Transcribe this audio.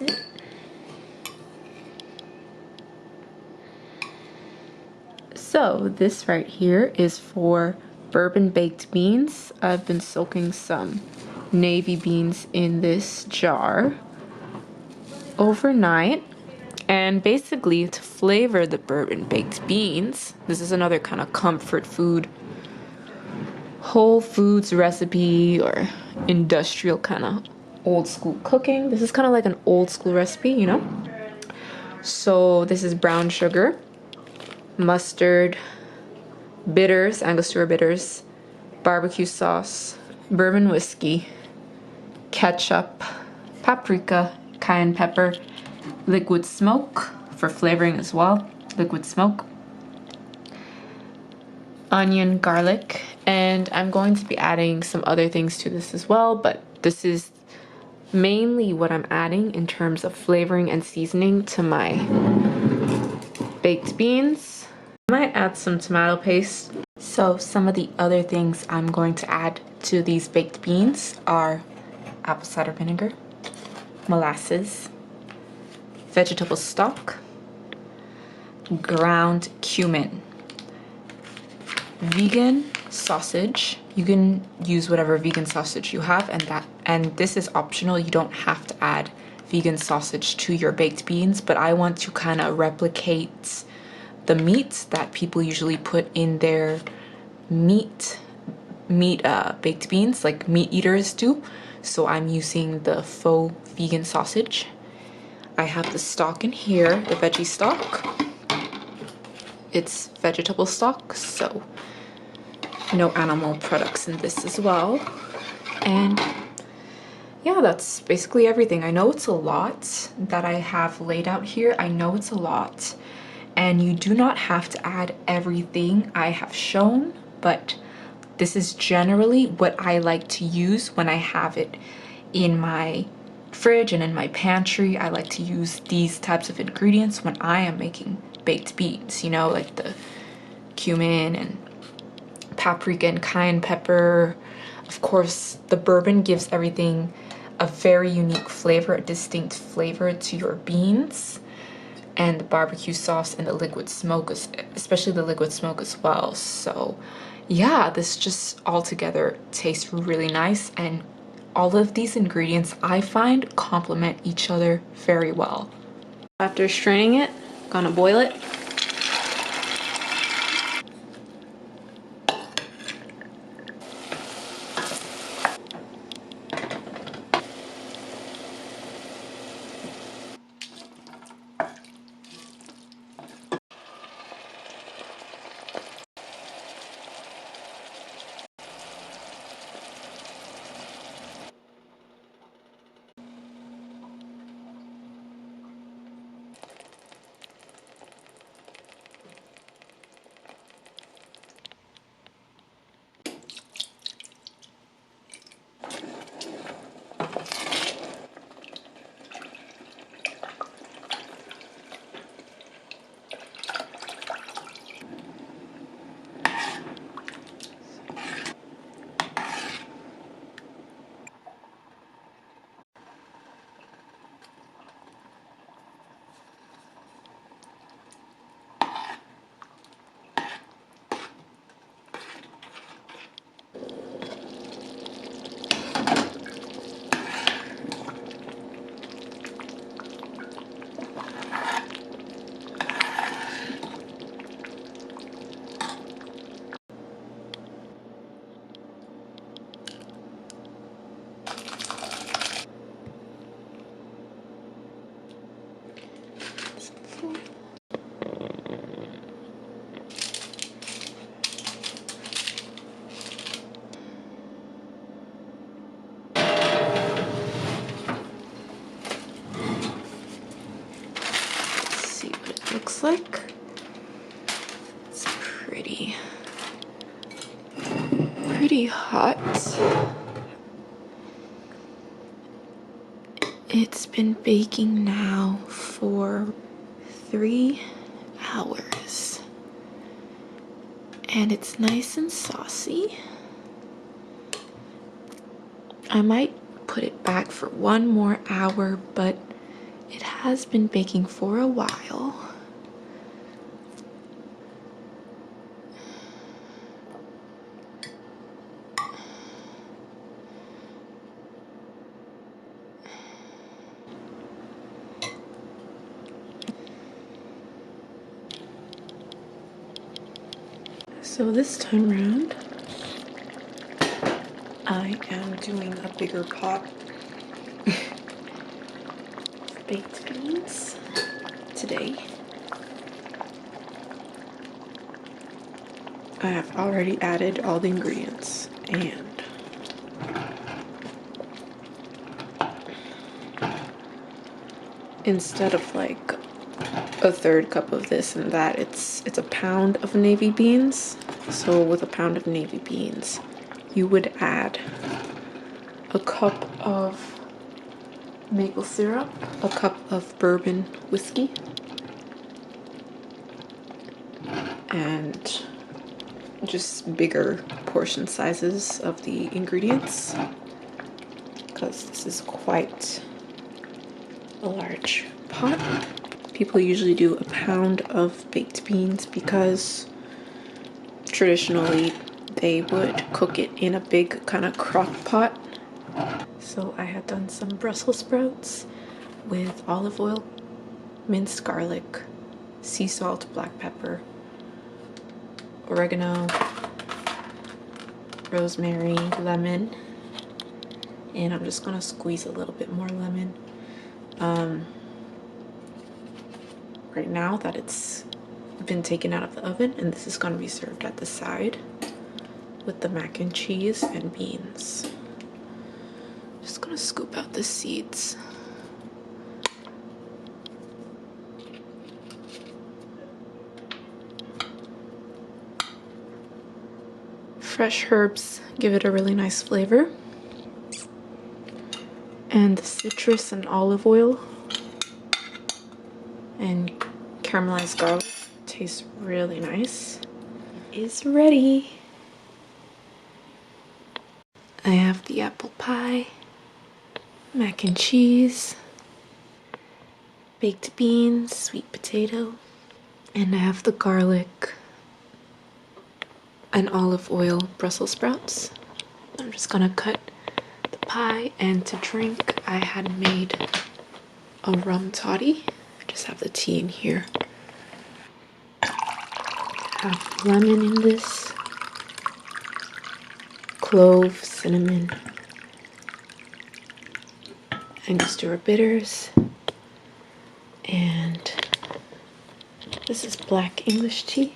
it. So this right here is for bourbon baked beans. I've been soaking some navy beans in this jar overnight, and basically to flavor the bourbon baked beans, this is another kind of comfort food, whole foods recipe or industrial kind of old school cooking. This is kind of like an old school recipe, you know. So this is brown sugar, mustard, bitters, Angostura bitters, barbecue sauce, bourbon whiskey, ketchup, paprika, cayenne pepper, liquid smoke for flavoring as well, liquid smoke, onion, garlic, and I'm going to be adding some other things to this as well, but this is mainly what I'm adding in terms of flavoring and seasoning to my baked beans. I might add some tomato paste. So some of the other things I'm going to add to these baked beans are apple cider vinegar, molasses, vegetable stock, ground cumin, vegan sausage. You can use whatever vegan sausage you have, and this is optional. You don't have to add vegan sausage to your baked beans, but I want to kind of replicate the meats that people usually put in their meat baked beans, like meat eaters do. So I'm using the faux vegan sausage. I have the stock in here, the veggie stock. It's vegetable stock, so no animal products in this as well. And yeah, that's basically everything. I know it's a lot that I have laid out here. I know it's a lot, and you do not have to add everything I have shown, but this is generally what I like to use when I have it in my fridge and in my pantry. I like to use these types of ingredients when I am making baked beans, you know, like the cumin and paprika and cayenne pepper. Of course, the bourbon gives everything a very unique flavor, a distinct flavor to your beans, and the barbecue sauce and the liquid smoke, especially the liquid smoke as well. So yeah, this just all together tastes really nice, and all of these ingredients I find complement each other very well. After straining it, gonna boil it. Looks like it's pretty hot. It's been baking now for 3 hours, and it's nice and saucy. I might put it back for 1 more hour, but It has been baking for a while. So this time around, I am doing a bigger pot of baked beans today. I have already added all the ingredients, and instead of like a third cup of this and that, it's a pound of navy beans. So with a pound of navy beans, you would add a cup of maple syrup, a cup of bourbon whiskey, and just bigger portion sizes of the ingredients, because this is quite a large pot. People usually do a pound of baked beans because traditionally they would cook it in a big kind of crock pot. So I had done some Brussels sprouts with olive oil, minced garlic, sea salt, black pepper, oregano, rosemary, lemon, and I'm just gonna squeeze a little bit more lemon. Right now that it's been taken out of the oven, and this is going to be served at the side with the mac and cheese and beans. Just gonna scoop out the seeds. Fresh herbs give it a really nice flavor, and the citrus and olive oil and caramelized garlic tastes really nice. It is ready. I have the apple pie, mac and cheese, baked beans, sweet potato, and I have the garlic and olive oil Brussels sprouts. I'm just gonna cut the pie, and to drink I had made a rum toddy. I just have the tea in here. I have lemon in this, clove, cinnamon, Angostura bitters, and this is black English tea.